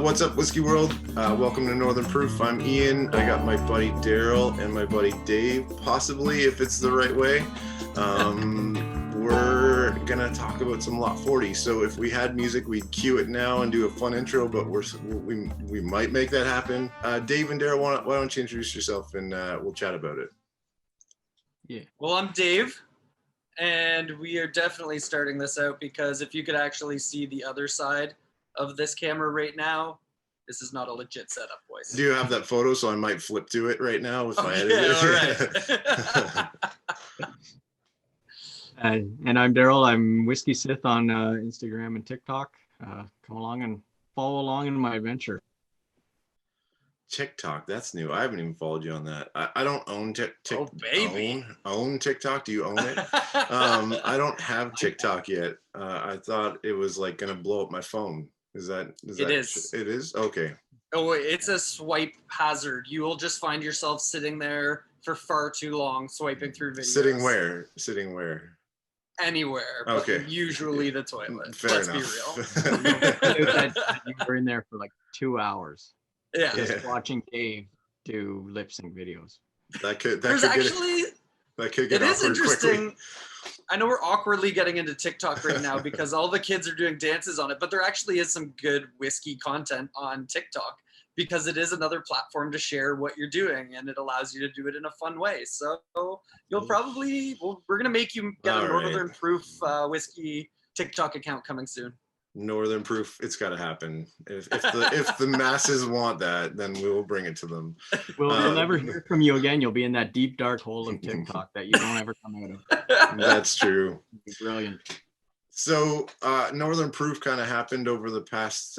What's up, Whiskey World? Welcome to Northern Proof. I'm Ian. I got my buddy Darryl and my buddy Dave, possibly, if it's the right way. We're gonna talk about some Lot 40. So if we had music, we'd cue it now and do a fun intro, but we might make that happen. Dave and Darryl, why don't you introduce yourself and we'll chat about it. Yeah. Well, I'm Dave, and we are definitely starting this out because if you could actually see the other side of this camera right now, this is not a legit setup, boys. Do you have that photo? So I might flip to it right now if I edit it. All right. And I'm Darryl. I'm Whiskey Sith on Instagram and TikTok. Come along and follow along in my adventure. TikTok, that's new. I haven't even followed you on that. I don't own TikTok. Oh, baby. Own TikTok? Do you own it? I don't have TikTok yet. I thought it was like going to blow up my phone. It is? Okay. Oh, it's a swipe hazard. You will just find yourself sitting there for far too long swiping through videos. Sitting where? Anywhere. Okay. But usually the toilet. Fair enough. Be real. You were in there for like 2 hours. Yeah. Just watching Dave do lip sync videos. That could get it is interesting. Quickly. I know we're awkwardly getting into TikTok right now because all the kids are doing dances on it, but there actually is some good whiskey content on TikTok because it is another platform to share what you're doing and it allows you to do it in a fun way. So we're going to make you get a Northern Proof whiskey TikTok account coming soon. Northern Proof, it's got to happen. If the masses want that, then we will bring it to them. We'll never hear from you again. You'll be in that deep dark hole of TikTok that you don't ever come out of. That's true. Brilliant. So Northern Proof kind of happened over the past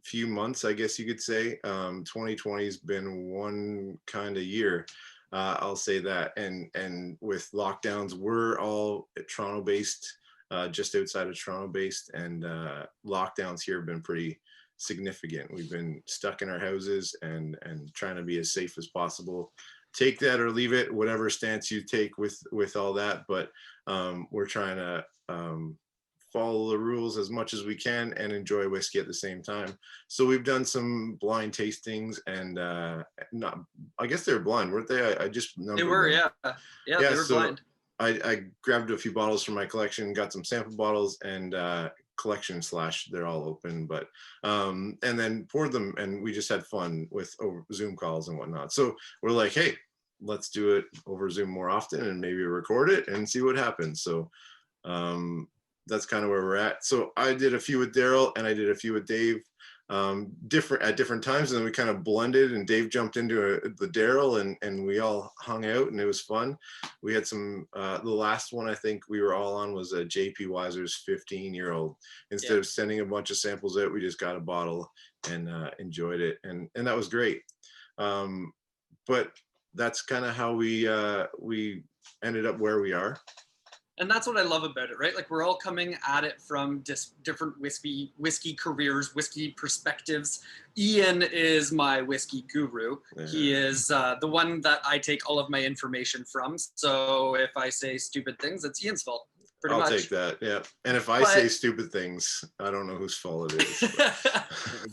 few months, I guess you could say. 2020 has been one kind of year. I'll say that. And with lockdowns, we're all Toronto based. Just outside of Toronto based, and lockdowns here have been pretty significant. We've been stuck in our houses and trying to be as safe as possible. Take that or leave it, whatever stance you take with all that, but we're trying to follow the rules as much as we can and enjoy whiskey at the same time. So we've done some blind tastings and I guess they were blind, weren't they? I just They were, yeah, they were blind. I grabbed a few bottles from my collection, got some sample bottles and collection / they're all open, but and then poured them and we just had fun with over Zoom calls and whatnot. So we're like, hey, let's do it over Zoom more often and maybe record it and see what happens. So that's kind of where we're at. So I did a few with Darryl and I did a few with Dave. Different times, and then we kind of blended and Dave jumped into the Darryl and we all hung out and it was fun. We had some the last one I think we were all on was a JP Weiser's 15-year-old. Instead of sending a bunch of samples out, we just got a bottle and enjoyed it and that was great. But that's kind of how we ended up where we are. And that's what I love about it, right? Like we're all coming at it from different whiskey careers, whiskey perspectives. Ian is my whiskey guru. Yeah. He is the one that I take all of my information from. So if I say stupid things, it's Ian's fault. I'll take that, yeah. And if I say stupid things, I don't know whose fault it is.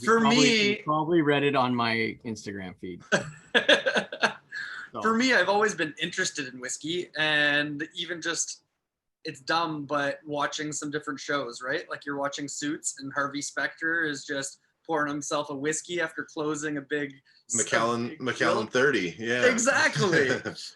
You probably read it on my Instagram feed. For me, I've always been interested in whiskey and even just, it's dumb, but watching some different shows, right? Like you're watching Suits and Harvey Specter is just pouring himself a whiskey after closing a big Macallan 30. Yeah, exactly.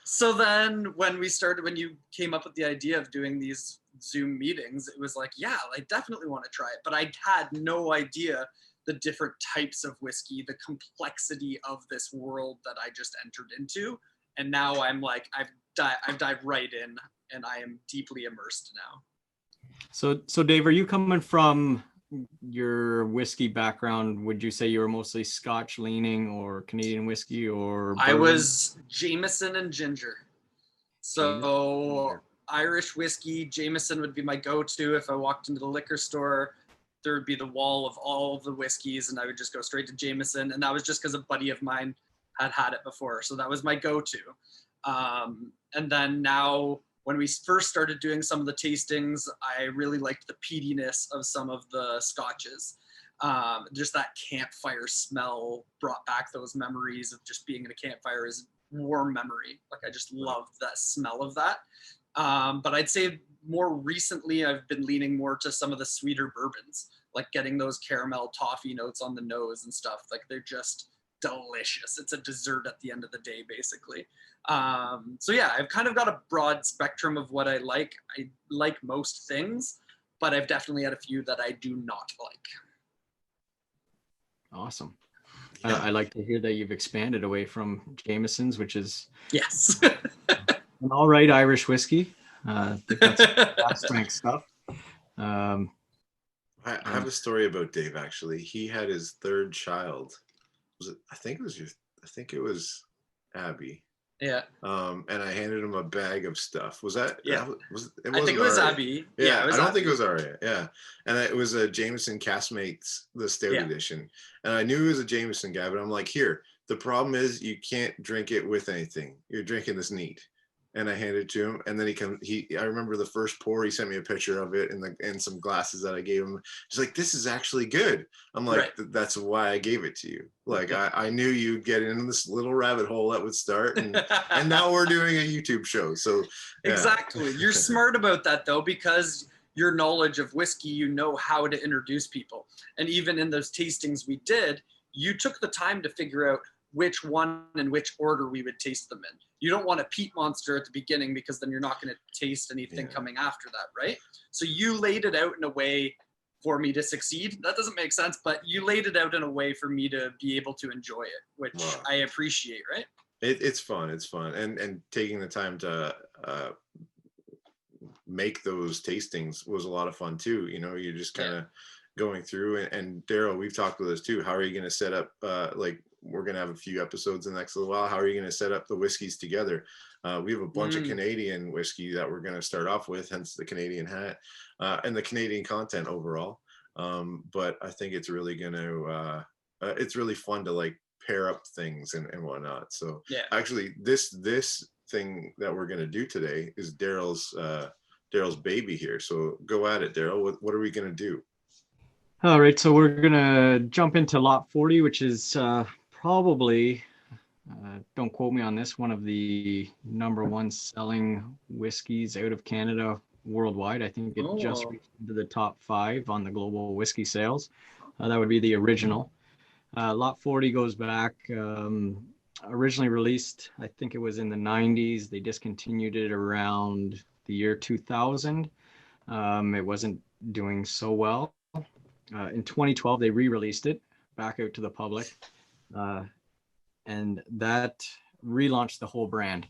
So then when you came up with the idea of doing these Zoom meetings, it was like, yeah, I definitely want to try it. But I had no idea the different types of whiskey, the complexity of this world that I just entered into. And now I'm like, I've dived right in and I am deeply immersed now. So Dave, are you coming from your whiskey background? Would you say you were mostly Scotch leaning or Canadian whiskey or bourbon? I was Jameson and ginger. So Irish whiskey, Jameson would be my go-to. If I walked into the liquor store, there would be the wall of all of the whiskeys and I would just go straight to Jameson. And that was just because a buddy of mine had it before. So that was my go-to. And then now when we first started doing some of the tastings, I really liked the peatiness of some of the scotches. Just that campfire smell brought back those memories of just being at a campfire is warm memory. Like I just loved that smell of that. But I'd say more recently, I've been leaning more to some of the sweeter bourbons, like getting those caramel toffee notes on the nose and stuff. Like they're just delicious. It's a dessert at the end of the day, basically. So yeah, I've kind of got a broad spectrum of what I like. I like most things, but I've definitely had a few that I do not like. Awesome. Yeah. I like to hear that you've expanded away from Jameson's, which is Yes. an all right Irish whiskey. I think that's strength stuff. I have a story about Dave. Actually, he had his third child. Was it? I think it was Abby. Yeah. And I handed him a bag of stuff. Was that? Yeah. It I think it was Aria. Abby. Yeah, it was I don't Abby. think it was Aria. Yeah, and it was a Jameson Castmates, the stout Yeah. edition. And I knew he was a Jameson guy, but I'm like, here. The problem is you can't drink it with anything. You're drinking this neat. And I handed it to him, and then I remember the first pour, he sent me a picture of it and some glasses that I gave him. He's like, this is actually good. I'm like, Right. That's why I gave it to you. Like, I knew you'd get into this little rabbit hole that would start, and now we're doing a YouTube show. So yeah. Exactly. You're smart about that though, because your knowledge of whiskey, you know how to introduce people. And even in those tastings we did, you took the time to figure out which one and which order we would taste them in. You don't want a peat monster at the beginning because then you're not going to taste anything coming after that, right? So you laid it out in a way for me to succeed. That doesn't make sense, but you laid it out in a way for me to be able to enjoy it, which I appreciate, right? It's fun. It's fun. And taking the time to make those tastings was a lot of fun too. You know, you're just kind of going through, and Darryl, we've talked with this too. How are you going to set up, like, we're going to have a few episodes in the next little while. How are you going to set up the whiskeys together? We have a bunch of Canadian whiskey that we're going to start off with, hence the Canadian hat, and the Canadian content overall. But I think it's really going to, it's really fun to like pair up things and whatnot. So actually this thing that we're going to do today is Darryl's baby here. So go at it, Darryl. What are we going to do? All right, so we're gonna jump into lot 40, which is probably, don't quote me on this, one of the #1 selling whiskeys out of Canada worldwide. I think it just reached into the top 5 on the global whiskey sales. That would be the original. Lot 40 goes back, originally released, I think it was in the 90s. They discontinued it around the year 2000. It wasn't doing so well. In 2012, they re-released it back out to the public, and that relaunched the whole brand.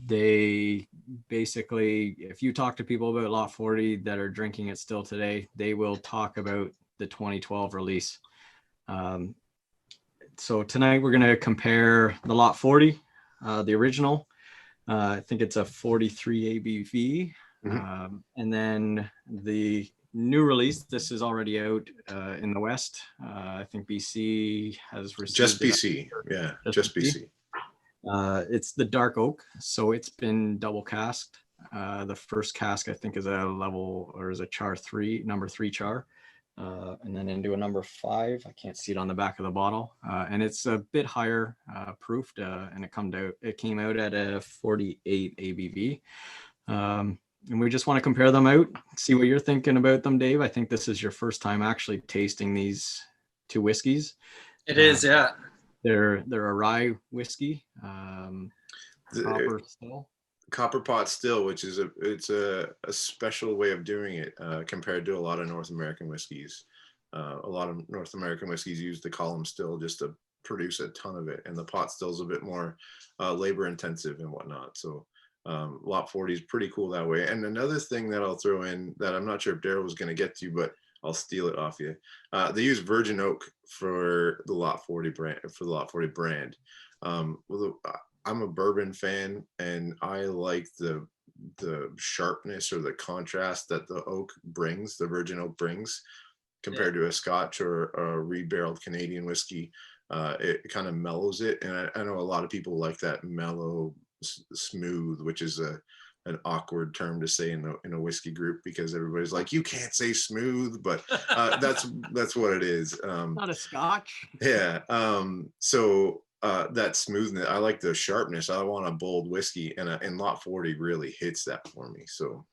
They basically, if you talk to people about Lot 40 that are drinking it still today, they will talk about the 2012 release. So tonight we're going to compare the Lot 40, the original. I think it's a 43 ABV. And then the new release, this is already out in the West. I think BC has received just BC. Yeah, just BC. It's the dark oak, so it's been double casked. The first cask, I think, is a level, or is a char 3, number 3 char, and then into a number 5. I can't see it on the back of the bottle, and it's a bit higher proofed, and it came out at a 48 ABV. And we just want to compare them out, see what you're thinking about them, Dave. I think this is your first time actually tasting these two whiskeys. It is, yeah. They're a rye whiskey, copper still. Copper pot still, which is a special way of doing it compared to a lot of North American whiskeys. A lot of North American whiskeys use the column still just to produce a ton of it, and the pot still is a bit more labor intensive and whatnot. So Lot 40 is pretty cool that way. And another thing that I'll throw in that I'm not sure if Darryl was going to get to, but I'll steal it off you. They use virgin oak for the Lot 40 brand. I'm a bourbon fan, and I like the sharpness or the contrast that the oak brings, the virgin oak brings, compared to a Scotch or a rebarreled Canadian whiskey. It kind of mellows it, and I know a lot of people like that mellow, smooth, which is an awkward term to say in a whiskey group, because everybody's like, you can't say smooth, but that's what it is. Not a scotch. Yeah. So that smoothness, I like the sharpness. I want a bold whiskey, and Lot 40 really hits that for me. So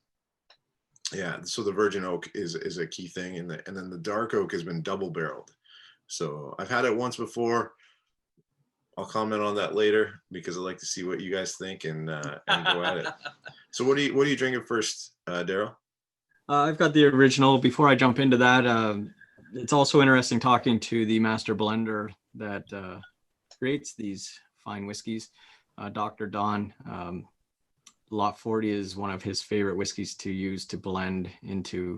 yeah, so the virgin oak is a key thing, and then the dark oak has been double barreled. So I've had it once before. I'll comment on that later because I like to see what you guys think and go at it. So what are you drinking first, Darryl? I've got the original. Before I jump into that, it's also interesting talking to the master blender that creates these fine whiskeys, Dr. Don. Lot 40 is one of his favorite whiskeys to use to blend into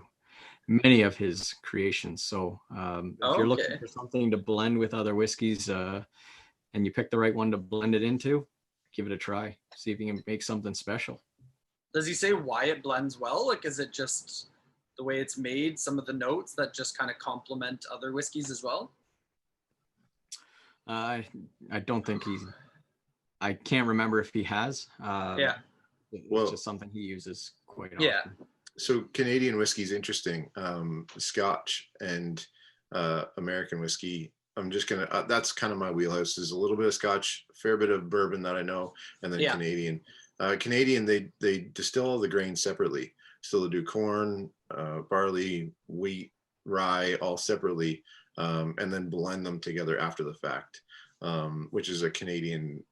many of his creations. So if you're looking for something to blend with other whiskeys and you pick the right one to blend it into, give it a try. See if you can make something special. Does he say why it blends well? Like, is it just the way it's made, some of the notes that just kind of complement other whiskeys as well? I don't think I can't remember if he has. Yeah. It's just something he uses quite often. Yeah. So Canadian whiskey is interesting. Scotch and American whiskey. I'm just gonna. That's kind of my wheelhouse. Is a little bit of Scotch, a fair bit of bourbon that I know, and then Canadian. Canadian, they distill all the grains separately. So they do corn, barley, wheat, rye, all separately, and then blend them together after the fact, which is a Canadian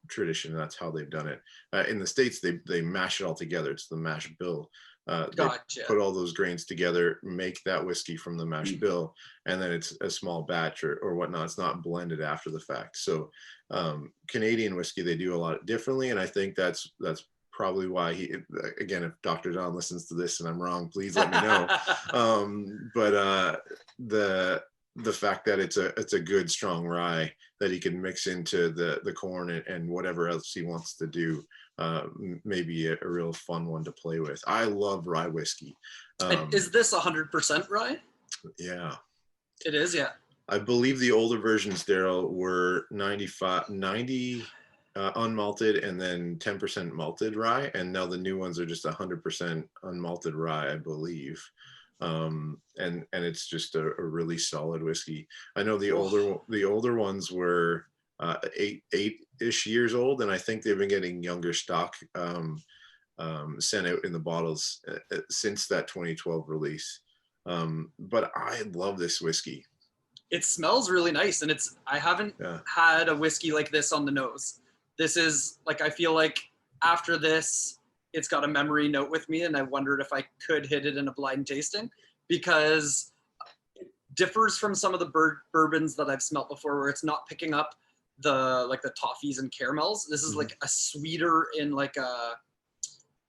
tradition. That's how they've done it. In the States, they mash it all together. It's the mash bill. Gotcha. Put all those grains together, make that whiskey from the mash bill, and then it's a small batch or whatnot. It's not blended after the fact. So Canadian whiskey, they do a lot differently, and I think that's probably why again, if Dr. Don listens to this and I'm wrong, please let me know. But the fact that it's a good strong rye that he can mix into the corn and whatever else he wants to do, maybe a real fun one to play with. I love rye whiskey. Is this 100% rye? Yeah. It is, yeah. I believe the older versions, Darryl, were 90 unmalted and then 10% malted rye, and now the new ones are just 100% unmalted rye, I believe. And it's just a really solid whiskey. I know the older ones were 8-ish years old, and I think they've been getting younger stock sent out in the bottles since that 2012 release. But I love this whiskey. It smells really nice, and I haven't had a whiskey like this on the nose. This is like, I feel like after this, it's got a memory note with me, and I wondered if I could hit it in a blind tasting, because it differs from some of the bourbons that I've smelt before, where it's not picking up the toffees and caramels. This is like a sweeter in like a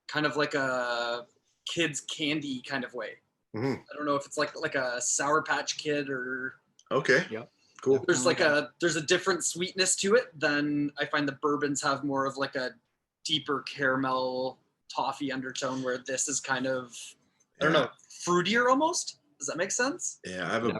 kind of like a kid's candy kind of way. I don't know if it's like a Sour Patch Kid or. Okay. Yep. Cool. There's a different sweetness to it than I find the bourbons have more of like a deeper caramel toffee undertone, where this is kind of, I don't know, fruitier almost. Does that make sense? Yeah, I have a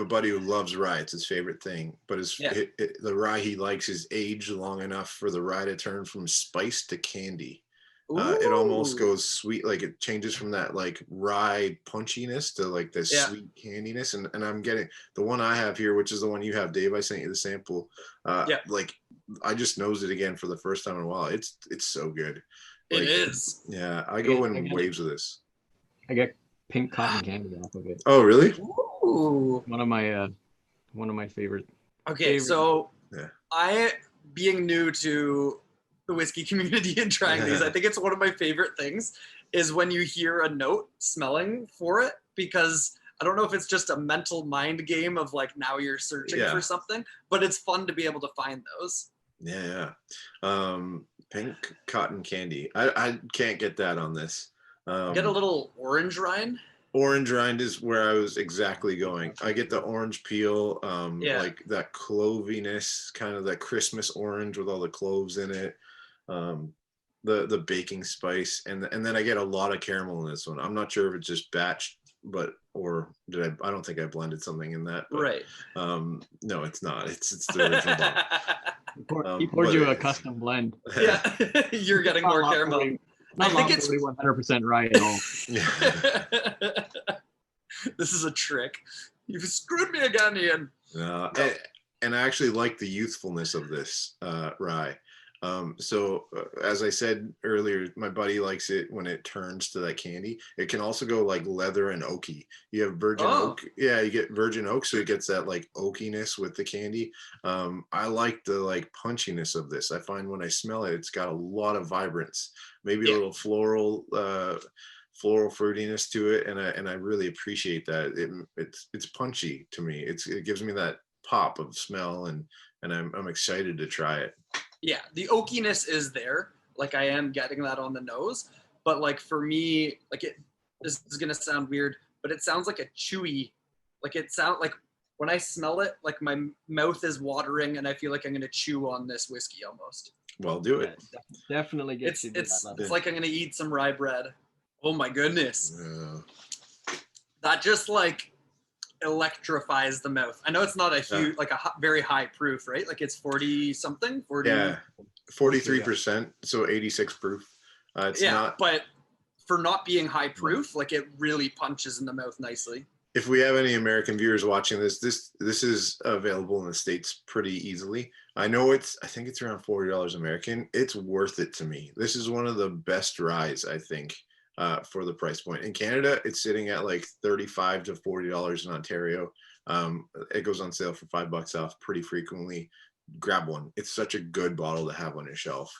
buddy who loves rye. It's his favorite thing, but the rye he likes is aged long enough for the rye to turn from spice to candy. It almost goes sweet, like it changes from that like rye punchiness to like this sweet candiness. And I'm getting the one I have here, which is the one you have, Dave. I sent you the sample. Like I just nosed it again for the first time in a while. It's so good. Like, it is. Yeah, I go in waves of this. I get pink cotton candy off of it. Oh, really? Ooh. One of my favorite. Okay, so I, being new to the whiskey community and trying these, I think it's one of my favorite things is when you hear a note smelling for it, because I don't know if it's just a mental mind game of like, now you're searching for something, but it's fun to be able to find those. Pink cotton candy. I can't get that on this. Get a little orange rind. Orange rind is where I was exactly going. I get the orange peel, like that cloviness, kind of that Christmas orange with all the cloves in it. The baking spice, and then I get a lot of caramel in this one. I'm not sure if it's just batch but or did I don't think I blended something in that, but, Right. no, it's not. It's the original bottle. He poured but you a it's- custom blend. Yeah, you're getting more Not caramel. 40 I Not think lot it's 40 100% right at all. This is a trick. You've screwed me again, Ian. No, No. and I actually like the youthfulness of this rye. So as I said earlier, my buddy likes it when it turns to that candy. It can also go like leather and oaky. You have virgin Oh. oak. Yeah, you get virgin oak, so it gets that like oakiness with the candy. I like the like punchiness of this. I find when I smell it, it's got a lot of vibrance, maybe a Yeah. little floral fruitiness to it, and I really appreciate that. It's punchy to me. It gives me that pop of smell, and I'm excited to try it. Yeah, the oakiness is there. Like I am getting that on the nose, but like for me, like this is gonna sound weird, but it sounds like a chewy. Like it sound like when I smell it, like my mouth is watering, and I feel like I'm gonna chew on this whiskey almost. Well, do it. Yeah, definitely gets you to that It's level. like I'm gonna eat some rye bread. Oh my goodness, Yeah. that just like electrifies the mouth. I know it's not a huge, like a very high proof, right? Like it's 40 something, 40. Yeah, 43%, so 86 proof. It's Yeah, not. but for not being high proof, like it really punches in the mouth nicely. If we have any American viewers watching this is available in the States pretty easily. I know I think it's around $40 American. It's worth it to me. This is one of the best ryes, I think, for the price point. In Canada, it's sitting at like $35 to $40 in Ontario. It goes on sale for $5 off pretty frequently. Grab one. It's such a good bottle to have on your shelf.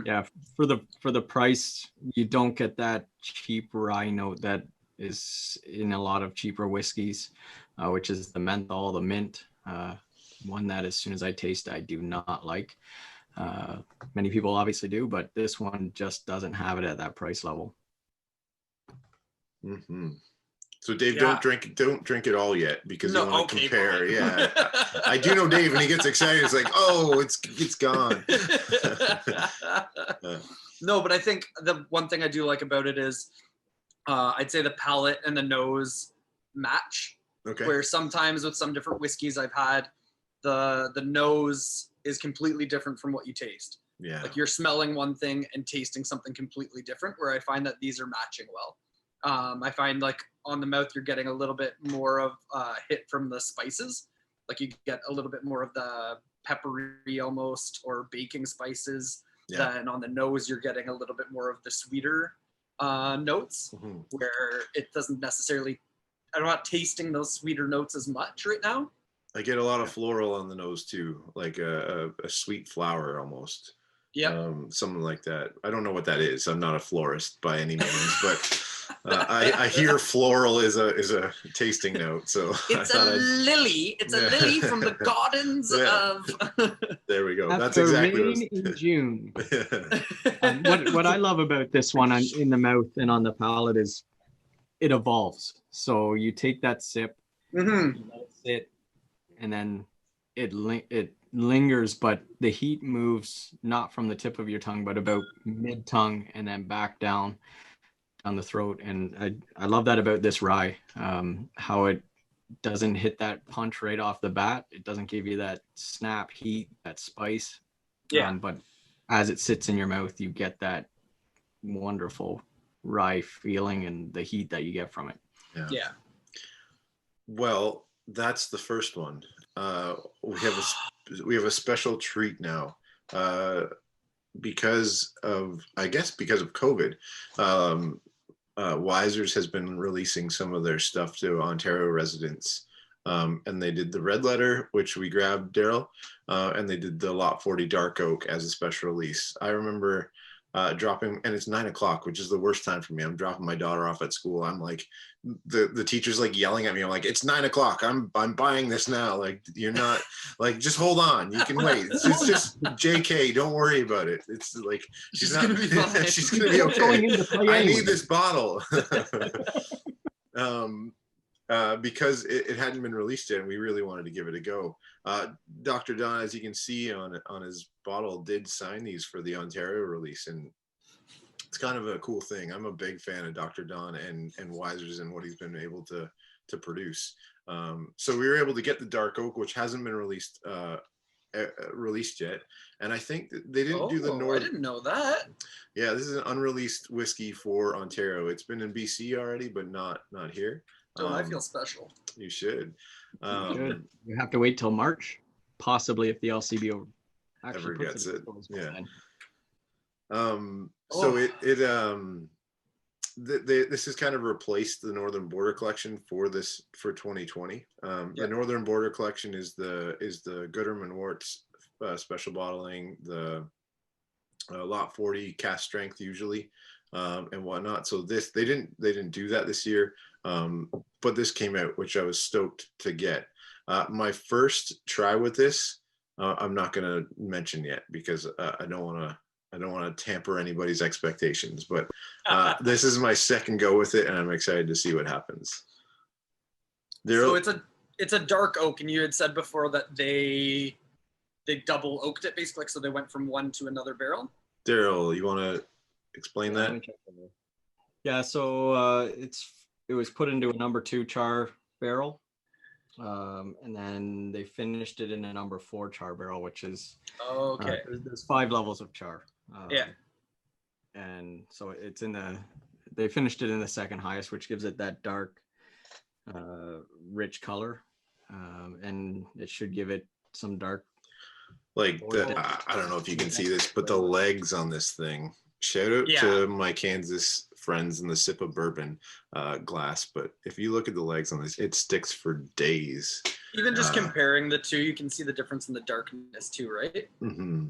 Yeah, for the price, you don't get that cheap rye note that is in a lot of cheaper whiskeys, which is the menthol, the mint, one that as soon as I taste, I do not like. Many people obviously do, but this one just doesn't have it at that price level. Mm-hmm. So Dave, Yeah. don't drink it all yet because you want to compare. fine. Yeah, I do know Dave, and he gets excited. It's like, oh, it's gone. No, but I think the one thing I do like about it is, I'd say the palate and the nose match. Okay. Where sometimes with some different whiskeys I've had, the nose is completely different from what you taste. Yeah. Like you're smelling one thing and tasting something completely different. Where I find that these are matching well. I find like on the mouth, you're getting a little bit more of hit from the spices. Like you get a little bit more of the peppery almost or baking spices. Yeah. Then on the nose, you're getting a little bit more of the sweeter notes, Mm-hmm. where it doesn't necessarily, I'm not tasting those sweeter notes as much right now. I get a lot of floral on the nose too, like a sweet flower almost. Yeah. Something like that. I don't know what that is. I'm not a florist by any means, but I hear floral is a tasting note. So It's a lily. It's a lily from the gardens of. There we go. After That's exactly what rain in June. it What I love about this one in the mouth and on the palate is it evolves. So you take that sip, Mm-hmm. you let it sit, and then it lingers, but the heat moves not from the tip of your tongue, but about mid-tongue and then back down the throat. And I love that about this rye, how it doesn't hit that punch right off the bat. It doesn't give you that snap heat, that spice. Yeah. But as it sits in your mouth, you get that wonderful rye feeling and the heat that you get from it. Yeah. Well, that's the first one. We have a special treat now, because of COVID. Wisers has been releasing some of their stuff to Ontario residents, and they did the red letter, which we grabbed, Darryl, and they did the Lot 40 Dark Oak as a special release. I remember dropping, and it's 9 o'clock, which is the worst time for me. I'm dropping my daughter off at school. I'm like, the teacher's like yelling at me. I'm like, it's 9 o'clock. I'm buying this now. Like, you're not, like, just hold on. You can wait. It's just JK. Don't worry about it. It's like, she's not gonna be fine. she's gonna be Going okay. into play I anyway. need this bottle. Because it hadn't been released yet, and we really wanted to give it a go. Dr. Don, as you can see on his bottle, did sign these for the Ontario release, and it's kind of a cool thing. I'm a big fan of Dr. Don and Weiser's and what he's been able to produce. So we were able to get the dark oak, which hasn't been released yet, and I think that they didn't do the I didn't know that. Yeah, this is an unreleased whiskey for Ontario. It's been in BC already, but not here. Don't I feel special? You should. You have to wait till March, possibly, if the LCBO Ever actually gets it. Yeah. Then. So this has kind of replaced the Northern Border Collection for 2020. The Northern Border Collection is the Gooderman Worts special bottling, the lot 40 cast strength usually, and whatnot. So they didn't do that this year, but this came out, which I was stoked to get. My first try with this, I'm not going to mention yet because I don't want to tamper anybody's expectations, but this is my second go with it, and I'm excited to see what happens. So it's a dark oak, and you had said before that they double oaked it basically, so they went from one to another barrel. Darryl, you want to explain that? Yeah, so it was put into a number 2 char barrel, and then they finished it in a number 4 char barrel, which is okay. There's 5 levels of char. Yeah. And so they finished it in the second highest, which gives it that dark, rich color, and it should give it some dark. Like I don't know if you can see this, but the legs on this thing. Shout out to my Kansas friends in the Sip of Bourbon glass, but if you look at the legs on this, it sticks for days. Even just comparing the two, you can see the difference in the darkness too, right? Mm-hmm.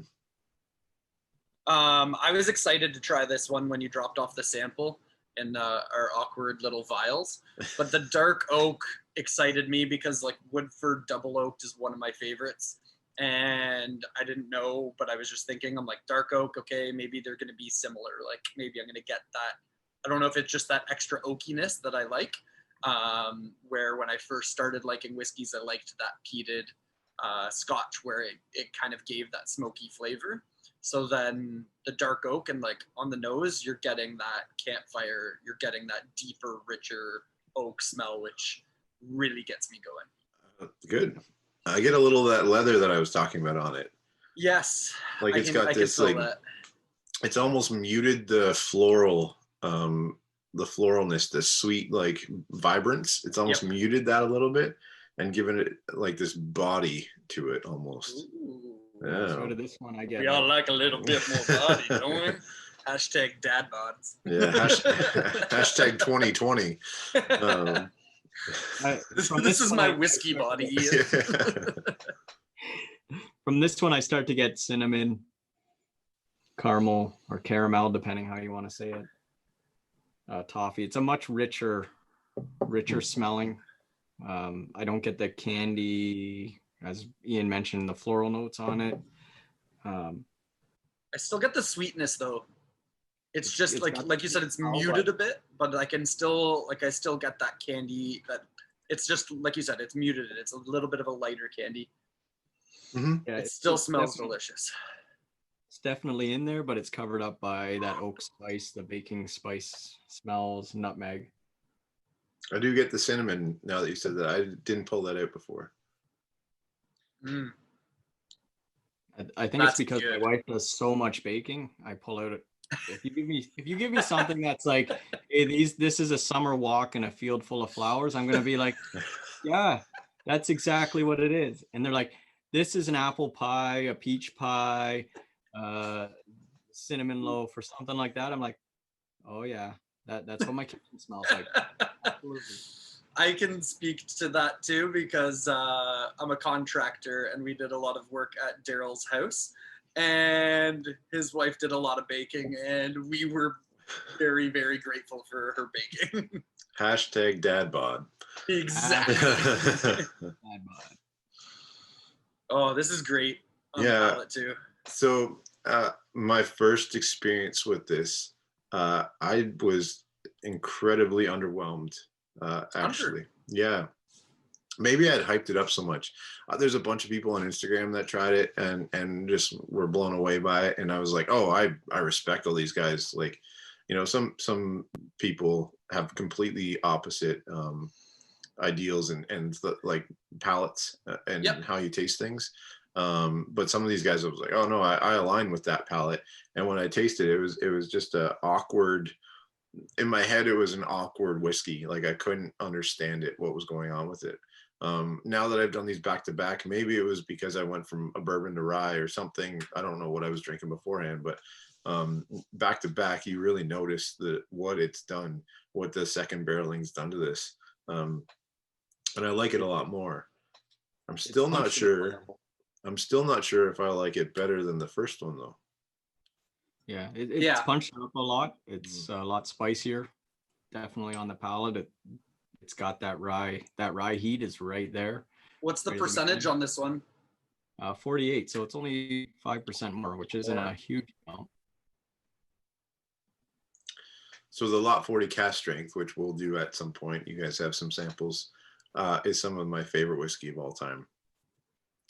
I was excited to try this one when you dropped off the sample in our awkward little vials, but the dark oak excited me because like Woodford double oaked is one of my favorites, and I didn't know, but I was just thinking, I'm like, dark oak, okay, maybe they're going to be similar, like maybe I'm going to get that. I don't know if it's just that extra oakiness that I like, where when I first started liking whiskeys, I liked that peated Scotch where it kind of gave that smoky flavor. So then the dark oak, and like on the nose, you're getting that campfire, you're getting that deeper, richer oak smell, which really gets me going. Good. I get a little of that leather that I was talking about on it. Yes. Like it's got this like, it's almost muted the floral, the floralness, the sweet like vibrance. It's almost muted that a little bit and given it like this body to it almost. Ooh. Yeah. So to this one, I get. We all like a little bit more body, don't we? Hashtag dad bods. Yeah. Hashtag 2020. This is my whiskey body. Ian. From this one, I start to get cinnamon, caramel, or caramel, depending how you want to say it. Toffee. It's a much richer smelling. I don't get the candy, as Ian mentioned, the floral notes on it. I still get the sweetness though. It's just like you said, it's muted a bit, but I still get that candy. That it's just like you said, it's muted. It's a little bit of a lighter candy. Mm-hmm. Yeah, it still smells delicious. It's definitely in there, but it's covered up by that oak spice, the baking spice smells, nutmeg. I do get the cinnamon now that you said that. I didn't pull that out before. Mm. I think it's because my wife does so much baking. I pull out if you give me something that's like, hey, this is a summer walk in a field full of flowers, I'm gonna be like, yeah, that's exactly what it is. And they're like, this is an apple pie, a peach pie, cinnamon loaf, or something like that. I'm like, oh yeah, that's what my kitchen smells like. Absolutely. I can speak to that too because I'm a contractor and we did a lot of work at Darryl's house, and his wife did a lot of baking, and we were very, very grateful for her baking. Hashtag dad bod. Exactly. Dad bod. Oh, this is great on the palate too. So my first experience with this, I was incredibly underwhelmed. Actually, yeah, maybe I'd hyped it up so much. There's a bunch of people on Instagram that tried it and just were blown away by it, and I was like, oh, I respect all these guys, like, some people have completely opposite ideals and like palates and Yep. how you taste things. But some of these guys, I was like, oh no, I align with that palate. And when I tasted it, it was just a awkward. In my head, it was an awkward whiskey. Like I couldn't understand it, what was going on with it. Now that I've done these back to back, maybe it was because I went from a bourbon to rye or something. I don't know what I was drinking beforehand, but back to back, you really notice what it's done, what the second barreling's done to this. And I like it a lot more. I'm still not sure. I'm still not sure if I like it better than the first one though. Yeah, it's punched up a lot. It's a lot spicier, definitely on the palate. It's got that rye. That rye heat is right there. What's the percentage on this one? 48. So it's only 5% more, which isn't a huge amount. So the Lot 40 cast strength, which we'll do at some point, you guys have some samples, is some of my favorite whiskey of all time.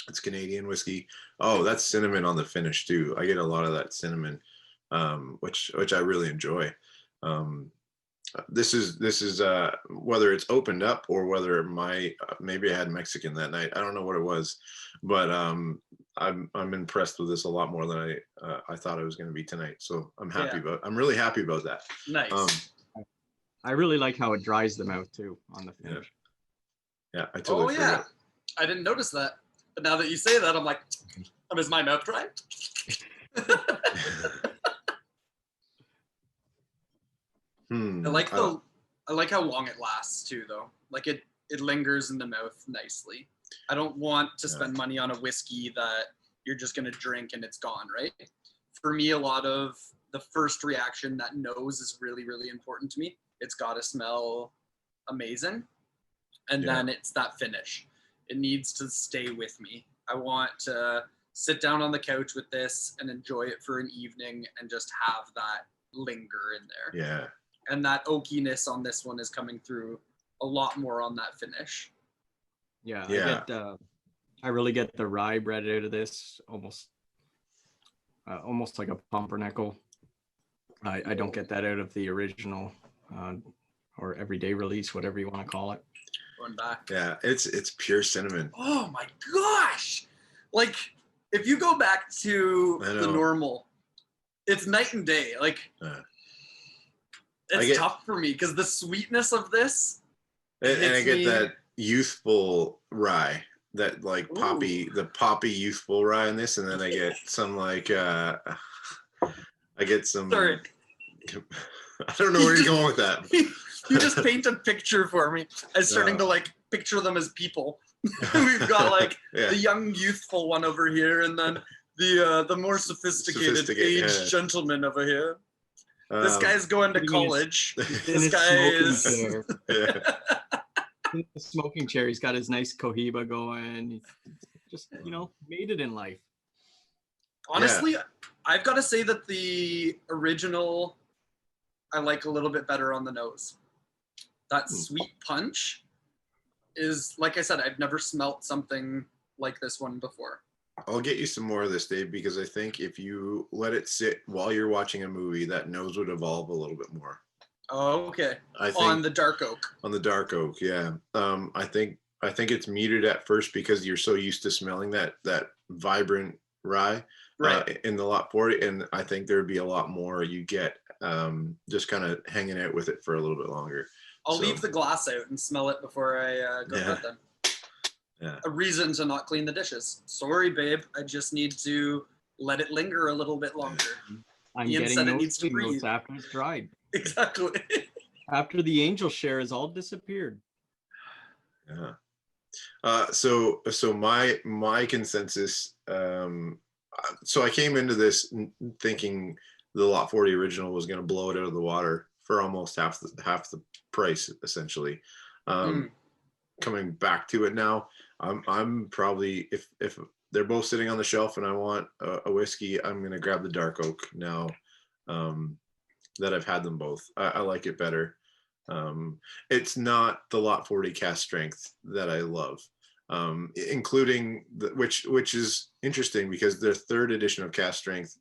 It's Canadian whiskey. Oh, that's cinnamon on the finish too. I get a lot of that cinnamon, which I really enjoy. This is whether it's opened up or whether maybe I had Mexican that night. I don't know what it was, but I'm impressed with this a lot more than I thought I was going to be tonight. So I'm really happy about that. Nice. I really like how it dries the mouth too on the finish. Yeah, I totally forgot. I didn't notice that. But now that you say that, I'm like, is my mouth dry? I like how long it lasts too, though. Like it lingers in the mouth nicely. I don't want to spend money on a whiskey that you're just gonna drink and it's gone, right? For me, a lot of the first reaction, that nose, is really, really important to me. It's got to smell amazing, and then it's that finish. It needs to stay with me. I want to sit down on the couch with this and enjoy it for an evening and just have that linger in there. Yeah. And that oakiness on this one is coming through a lot more on that finish. Yeah. I really get the rye bread out of this, almost like a pumpernickel. I don't get that out of the original or everyday release, whatever you want to call it. Going back. Yeah, it's pure cinnamon. Oh my gosh! Like, if you go back to the normal, it's night and day. Like, it's tough for me because the sweetness of this. And I get that youthful rye, that like poppy youthful rye in this, and then I get some like I get some. Sorry. I don't know where you're going with that. You just paint a picture for me. I'm starting to like picture them as people. We've got like the young youthful one over here, and then the more sophisticated aged gentleman over here. This guy's going to college. This guy is in the smoking chair. He's got his nice Cohiba going. He's just, made it in life. Honestly, I've got to say that the original I like a little bit better on the nose. That sweet punch is, like I said, I've never smelt something like this one before. I'll get you some more of this, Dave, because I think if you let it sit while you're watching a movie, that nose would evolve a little bit more. Oh, okay. On the dark oak. On the dark oak, yeah. I think it's muted at first because you're so used to smelling that vibrant rye in the Lot 40, and I think there'd be a lot more you get just kind of hanging out with it for a little bit longer. I'll leave the glass out and smell it before I go to bed then. Yeah. A reason to not clean the dishes. Sorry, babe. I just need to let it linger a little bit longer. I'm getting those notes after it's dried. Exactly. After the angel share has all disappeared. Yeah. So my consensus. So I came into this thinking the Lot 40 original was going to blow it out of the water for almost half the price, essentially. Coming back to it now, I'm probably, if they're both sitting on the shelf and I want a whiskey, I'm gonna grab the dark oak now that I've had them both. I like it better. It's not the Lot 40 cast strength that I love. including which is interesting because their third edition of Cask Strength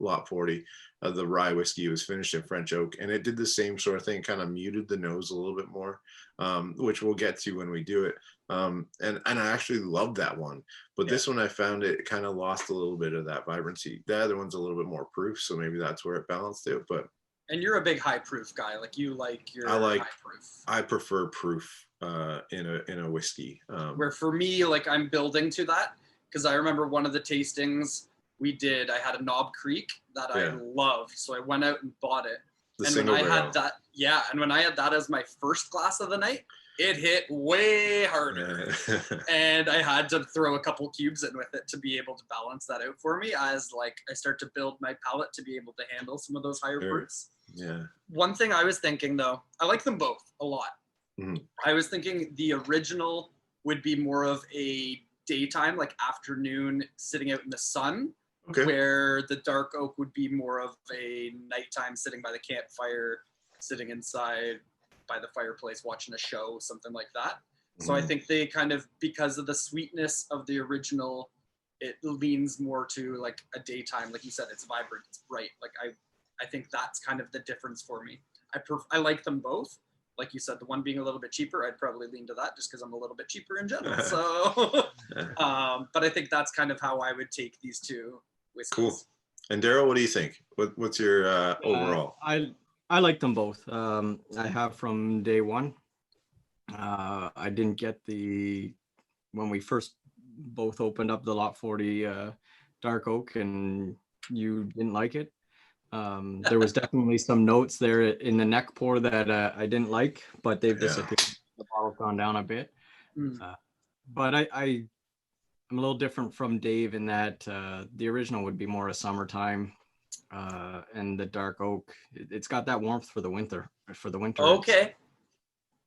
Lot 40, the rye whiskey, was finished in French oak, and it did the same sort of thing, kind of muted the nose a little bit more, which we'll get to when we do it. And I actually loved that one, but this one I found it kind of lost a little bit of that vibrancy. The other one's a little bit more proof, so maybe that's where it balanced it. But and you're a big high proof guy, like you like your high proof. I prefer proof in a whiskey. Where for me, like I'm building to that, because I remember one of the tastings we did, I had a Knob Creek that I loved, so I went out and bought it. And when I had that, and when I had that as my first glass of the night, it hit way harder. And I had to throw a couple cubes in with it to be able to balance that out for me, as like I start to build my palate to be able to handle some of those higher proofs. Yeah. One thing I was thinking though, I like them both a lot. I was thinking the original would be more of a daytime, like afternoon, sitting out in the sun, where the dark oak would be more of a nighttime, sitting by the campfire, sitting inside by the fireplace, watching a show, something like that. So I think they kind of, because of the sweetness of the original, it leans more to like a daytime. Like you said, it's vibrant, it's bright. Like I think that's kind of the difference for me. I like them both. Like you said, the one being a little bit cheaper, I'd probably lean to that just because I'm a little bit cheaper in general. So, but I think that's kind of how I would take these two whiskeys. Cool. And Darryl, what do you think? What's your overall? I like them both. I have from day one. I didn't get when we first both opened up the Lot 40 dark oak, and you didn't like it. There was definitely some notes there in the neck pour that I didn't like, but they've disappeared. The bottle's gone down a bit. But I'm a little different from Dave in that the original would be more a summertime, and the dark oak, it's got that warmth for the winter. Okay.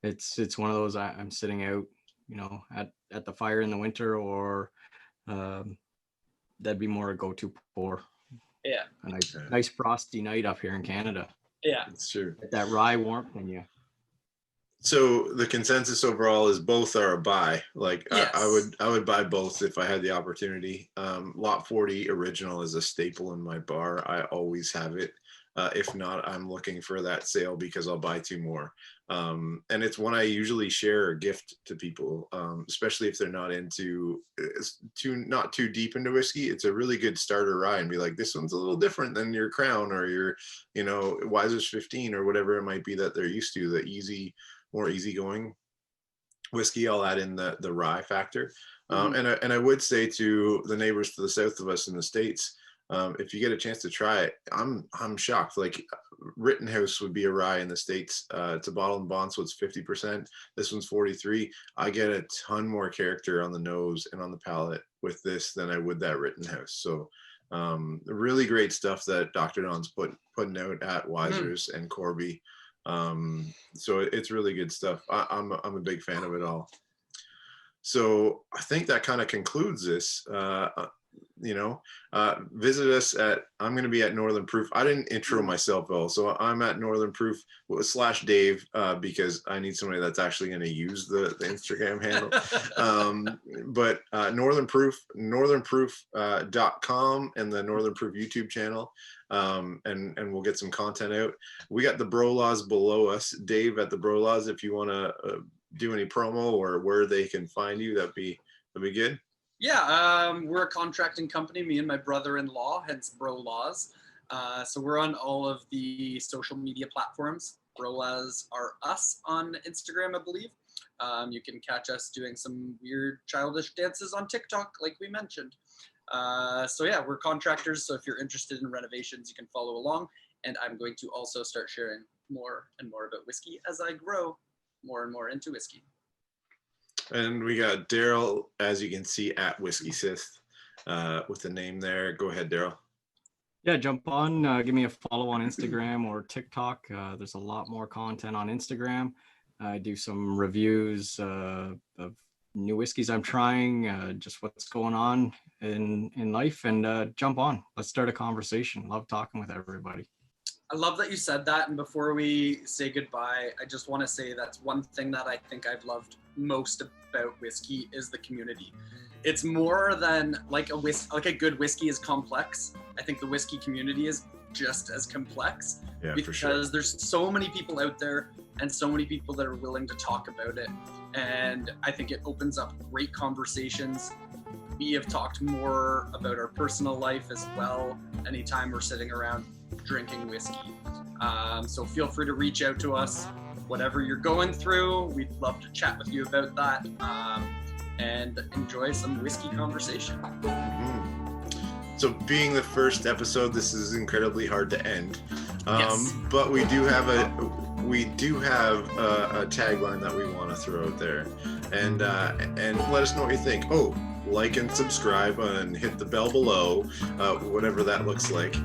It's one of those I'm sitting out, at the fire in the winter, or that'd be more a go-to pour. Yeah. A nice frosty night up here in Canada. Yeah. It's true. Get that rye warmth in you. So the consensus overall is both are a buy. Like yes. I would buy both if I had the opportunity. Lot 40 original is a staple in my bar. I always have it. If not, I'm looking for that sale because I'll buy two more. And it's one I usually share or gift to people, especially if they're not too deep into whiskey. It's a really good starter rye and be like, this one's a little different than your Crown or your, Wiser's 15 or whatever it might be that they're used to, the more easygoing whiskey. I'll add in the rye factor. And I would say to the neighbors to the south of us in the States, if you get a chance to try it, I'm shocked. Like Rittenhouse would be a rye in the States. It's a bottle and bond, so it's 50%. This one's 43. I get a ton more character on the nose and on the palate with this than I would that Rittenhouse. So really great stuff that Dr. Don's putting out at Wiser's and Corby. So it's really good stuff. I'm a big fan of it all. So I think that kind of concludes this. Visit us I'm going to be at Northern Proof. I didn't intro myself well, so I'm at Northern Proof / Dave because I need somebody that's actually going to use the Instagram handle. But Northern Proof, northernproof.com and the Northern Proof YouTube channel. And we'll get some content out. We got the Bro Laws below us. Dave at the Bro Laws, if you want to do any promo or where they can find you, that'd be good. Yeah, we're a contracting company, me and my brother-in-law, hence Bro Laws. So we're on all of the social media platforms. Bro Laws are us on Instagram, I believe. You can catch us doing some weird childish dances on TikTok, like we mentioned. So yeah, we're contractors. So if you're interested in renovations, you can follow along. And I'm going to also start sharing more and more about whiskey as I grow more and more into whiskey. And we got Darryl, as you can see, at Whiskey Sith with the name there. Go ahead, Darryl. Yeah, jump on. Give me a follow on Instagram or TikTok. There's a lot more content on Instagram. I do some reviews of new whiskeys I'm trying, just what's going on in life, and jump on. Let's start a conversation. Love talking with everybody. I love that you said that. And before we say goodbye, I just want to say that's one thing that I think I've loved most about whiskey is the community. It's more than like a good whiskey is complex. I think the whiskey community is just as complex, for sure. because there's so many people out there and so many people that are willing to talk about it. And I think it opens up great conversations. We have talked more about our personal life as well anytime we're sitting around drinking whiskey. So feel free to reach out to us, whatever you're going through. We'd love to chat with you about that, and enjoy some whiskey conversation. So being the first episode, this is incredibly hard to end. Yes. But we do have a tagline that we want to throw out there, and let us know what you think. Oh, like and subscribe and hit the bell below, whatever that looks like,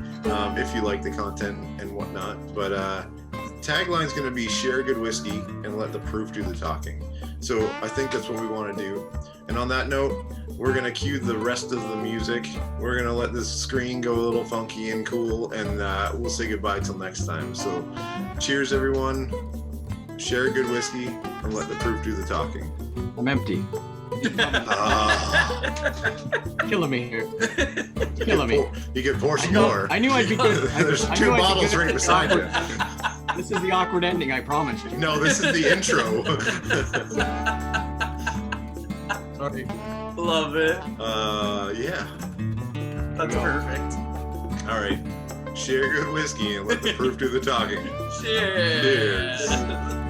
if you like the content and whatnot. But tagline is going to be share good whiskey and let the proof do the talking. So I think that's what we want to do. And on that note, we're going to cue the rest of the music. We're going to let this screen go a little funky and cool, and we'll say goodbye till next time. So cheers, everyone. Share good whiskey and let the proof do the talking. I'm empty. Killing me here. Killing me. You can pour some more. I knew I'd be good. There's two bottles right beside you. This is the awkward ending, I promise you. No, this is the intro. Sorry. Love it. Yeah. That's perfect. All right. Share good whiskey and let the proof do the talking. Cheers. Cheers.